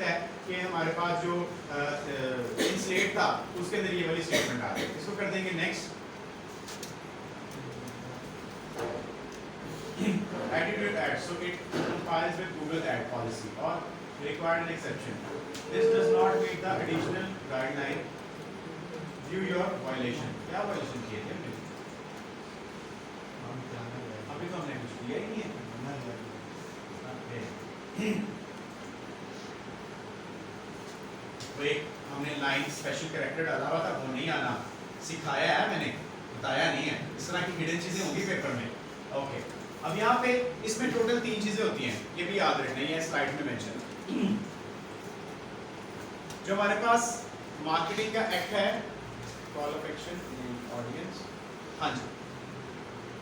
सकता है कि हमारे पास जो स्लेट था उसके अंदर ये वाली स्टेटमेंट आ रही है। इसको कर देंगे next. Attitude ad, so it complies with Google ad policy or required an exception. This does not meet the additional guideline. View your violation. क्या violation किए थे हमने? अभी तो हमने कुछ किया ही नहीं है। तो एक हमने लाइन स्पेशल कैरेक्टर डाला हुआ था, वो नहीं आना सिखाया है मैंने, बताया नहीं है। इस तरह की हिडन चीजें होंगी पेपर में। ओके, अब यहाँ पे इसमें टोटल 3 चीजें होती हैं, ये भी याद रखना है, स्लाइड में मेंशन। जो हमारे पास मार्केटिंग का एक्ट है, कॉल ऑफ एक्शन ऑडियंस, हाँ जी,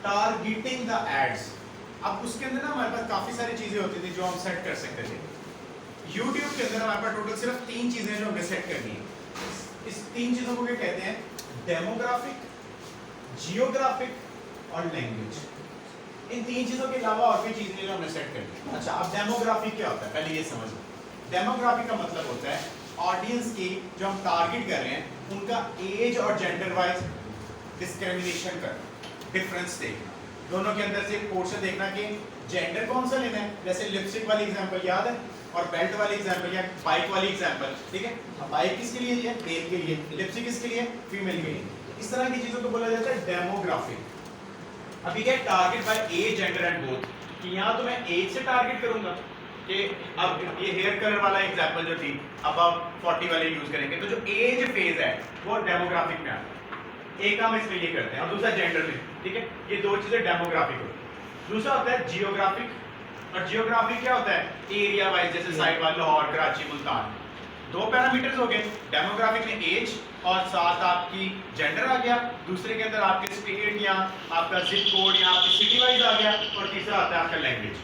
टारगेटिंग द एड्स। अब उसके अंदर ना हमारे पास काफी सारी चीजें होती थी जो हम सेट कर सकते थे। YouTube के अंदर हमारे पास टोटल सिर्फ 3 चीजें जो हमें सेट करनी है। इस 3 चीजों को क्या कहते हैं? डेमोग्राफिक, जियोग्राफिक और लैंग्वेज। इन 3 चीजों के अलावा और कोई चीज नहीं जो हमने सेट करनी है। अच्छा, अब डेमोग्राफिक क्या होता है पहले ये समझ लो। डेमोग्राफिक का मतलब होता है ऑडियंस की जो हम टारगेट कर रहे हैं उनका एज और जेंडर वाइज डिस्क्रिमिनेशन करना, डिफरेंस देखना, दोनों के अंदर से एक पोर्शन देखना कि जेंडर कौन सा लेना है। जैसे लिपस्टिक वाली एग्जांपल याद है, और बेल्ट वाली एग्जांपल या बाइक वाली एग्जांपल, ठीक है। अब बाइक किसके लिए है? मेल के लिए। लिपस्टिक किसके लिए? फीमेल के लिए। इस तरह की चीजों को बोला जाता है डेमोग्राफिक। अभी क्या target by age, gender and both, कि यहाँ तो मैं एज से टारगेट करूंगा कि अब ये हेयर कलर वाला एग्जांपल जो थी अब आप 40 वाले यूज करेंगे, तो जो एज फेज है वो डेमोग्राफिक में आता है। एक काम इसमें ये करते हैं, और दूसरा जेंडर में, ठीक है। ये 2 चीजें डेमोग्राफिक होती है। दूसरा होता है जियोग्राफिक, और जियोग्राफिक क्या होता है? एरिया वाइज, जैसे साइड वाला लाहौर, कराची, मुल्तान। 2 पैरामीटर्स हो गए, डेमोग्राफिक में एज और साथ आपकी जेंडर आ गया, दूसरे के अंदर आपके स्टेट या आपका जिप कोड या आपकी सिटी वाइज आ गया, और तीसरा आता है आपका लैंग्वेज।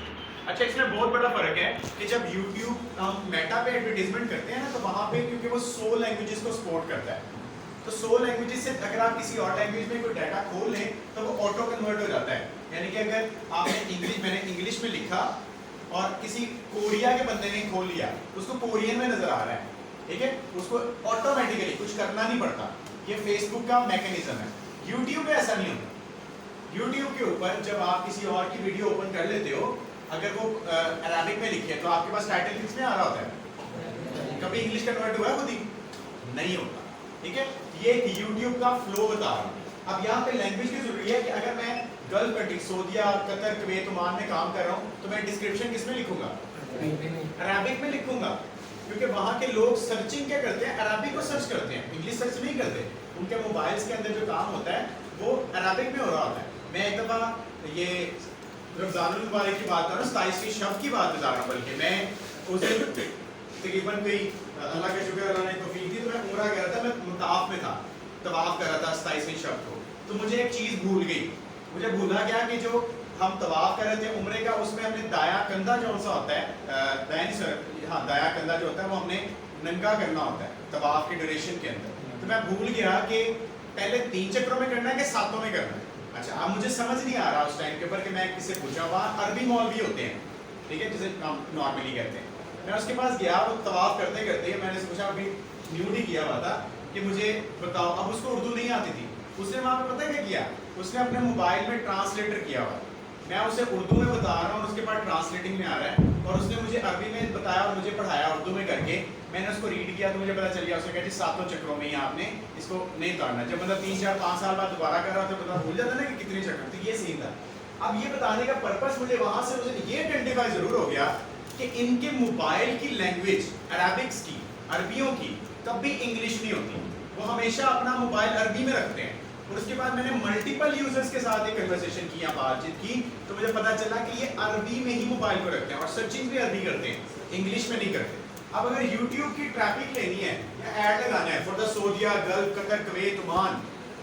अच्छा, इसमें बहुत बड़ा फर्क है कि जब YouTube हम मेटा पे एडवर्टाइजमेंट करते हैं ना, तो वहाँ पे क्योंकि वो 100 लैंग्वेजेस को सपोर्ट करता है, तो 100 लैंग्वेजेस से अगर आप किसी और लैंग्वेज में कोई डाटा खोल लें तो वो ऑटो कन्वर्ट हो जाता है। यानी कि अगर आपने मैंने इंग्लिश में लिखा और किसी कोरिया के बंदे ने खोल लिया, उसको कोरियन में नजर आ रहा है, ठीक है, उसको ऑटोमेटिकली कुछ करना नहीं पड़ता। ये फेसबुक का मैकेनिज्म है। YouTube पे ऐसा नहीं होता। YouTube के ऊपर जब आप किसी और की वीडियो ओपन कर लेते हो, अगर वो अरबिक में लिखी है तो आपके पास टाइटल किस में आ रहा होता है? कभी इंग्लिश कन्वर्ट हुआ है खुद ही? नहीं होता, ठीक है। ये YouTube का फ्लो बता रहा हूँ। अब यहाँ पे लैंग्वेज की जरूरी है कि अगर मैं gulf country, Saudia, Qatar, Kuwait, Oman में काम कर रहा हूँ तो मैं डिस्क्रिप्शन किस में लिखूंगा? अरबिक में लिखूंगा, क्योंकि वहाँ के लोग सर्चिंग क्या करते हैं? अरबिक को सर्च करते हैं, इंग्लिश सर्च नहीं करते। उनके मोबाइल्स के अंदर जो काम होता है वो अरबिक में हो रहा होता है। मैं एक दफ़ा ये रमज़ानुल मुबारक की बात कर रहा हूँ, 27वीं शब की बात बता रहा हूँ, बल्कि मैं उस दिन तकरीबन कोई अल्लाह का शुक्र अल्लाह ने तौफीक दी, तो मैं उम्रा कर रहा था, मैं मुताफ में था, तवाफ कर रहा था 27वीं शब को। तो मुझे एक चीज़ भूल गई, मुझे भूला गया कि जो हम तवाफ कर रहे थे उम्रे का, उसमें हमने दाया कंधा जो सा होता है, दाया कंधा जो होता है वो हमने नंगा करना होता है तवाफ के ड्यूरेशन के अंदर। तो मैं भूल गया कि पहले 3 चक्रों में करना है कि 7 में करना है। अच्छा, अब मुझे समझ नहीं आ रहा उस टाइम के ऊपर कि मैं किससे पूछा। वहाँ अरबी मॉल भी होते हैं, ठीक है, जिसे हम नॉर्मली कहते हैं। मैं उसके पास गया, वो तवाफ करते करते मैंने पूछा, अभी न्यूड ही किया हुआ था, कि मुझे बताओ। अब उसको उर्दू नहीं आती थी, उसने वहाँ पे पता क्या किया? उसने अपने मोबाइल में ट्रांसलेटर किया हुआ। मैं उसे उर्दू में बता रहा हूँ और उसके पास ट्रांसलेटिंग में आ रहा है, और उसने मुझे अरबी में बताया और मुझे पढ़ाया उर्दू में करके। मैंने उसको रीड किया तो मुझे पता चल गया। उसने कहा जी 7 चक्रों में ही आपने इसको नहीं उतारना। जब मतलब 3, 4, 5 साल बाद दोबारा कर रहा था तो भूल जाता ना कि कितने चक्र, तो ये सीन था। अब ये बताने का पर्पस मुझे वहां से मुझे ये आइडेंटिफाई जरूर हो गया कि इनके मोबाइल की लैंग्वेज अरबिक्स की, अरबियों की कभी इंग्लिश नहीं होती, वो हमेशा अपना मोबाइल अरबी में रखते हैं। और उसके बाद मैंने मल्टीपल यूजर्स के साथ एक कन्वर्सेशन की, बातचीत की, तो मुझे पता चला कि ये अरबी में ही मोबाइल को रखते हैं और सर्चिंग भी अरबी करते हैं, इंग्लिश में नहीं करते। अब अगर YouTube की ट्रैफिक लेनी है या ऐड लगाना है for the Saudia, Gulf, Qatar, Kuwait, Oman,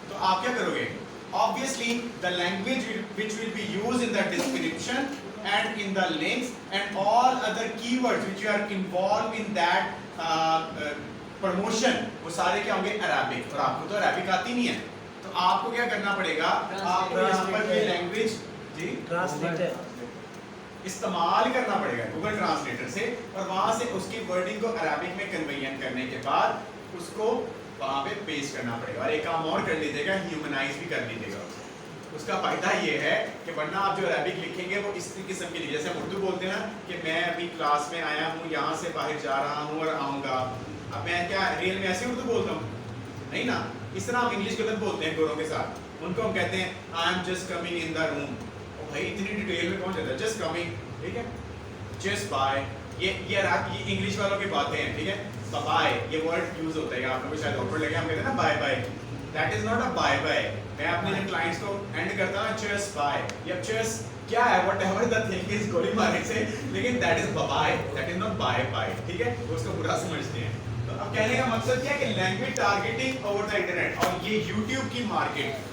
तो आप क्या करोगे? Obviously, the language which will be used in the description and in the links and all other keywords which are involved in that promotion, वो सारे क्या होंगे? Arabic. और आपको तो अरबिक आती नहीं है, तो आपको क्या करना पड़ेगा? आपको यहाँ पर ये लैंग्वेज जी ट्रांसलेटर इस्तेमाल करना पड़ेगा गूगल ट्रांसलेटर से, और वहां से उसकी वर्डिंग को अरबिक में कन्वेंट करने के बाद उसको वहां पे पेश करना पड़ेगा। और एक काम और कर लीजिएगा, ह्यूमनाइज भी कर लीजिएगा। उसका फायदा ये है कि वरना आप जो अरबिक लिखेंगे वो इस किस्म की लिखेंगे, जैसे हम उर्दू बोलते हैं ना कि मैं अभी क्लास में आया हूँ, यहाँ से बाहर जा रहा हूँ और आऊँगा। अब मैं क्या रियल में ऐसे उर्दू बोलता हूँ? नहीं ना। इस तरह हम इंग्लिश गलत बोलते हैं गोरों के साथ, उनको हम कहते हैं I am just coming in the room. भाई इतनी डिटेल में कौन जाता है? जस्ट कमिंग, ठीक है, जस्ट बाय। ये इंग्लिश वालों की बातें हैं, ठीक है। बाय ये वर्ड यूज होता है, आप लोगों को शायद ऑकवर्ड लगे, हम कहते हैं ना bye bye, that is not a bye bye. मैं अपने जिन क्लाइंट्स को एंड करता हूं चीयर्स बाय, ये चीयर्स क्या है, व्हाटएवर द थिंग इज गोली मारने से, लेकिन that is bye, that is not bye bye, ठीक है। वो उसको बुरा समझते हैं। तो अब कहने का मकसद क्या है कि language targeting over the internet, और ये YouTube की मार्केट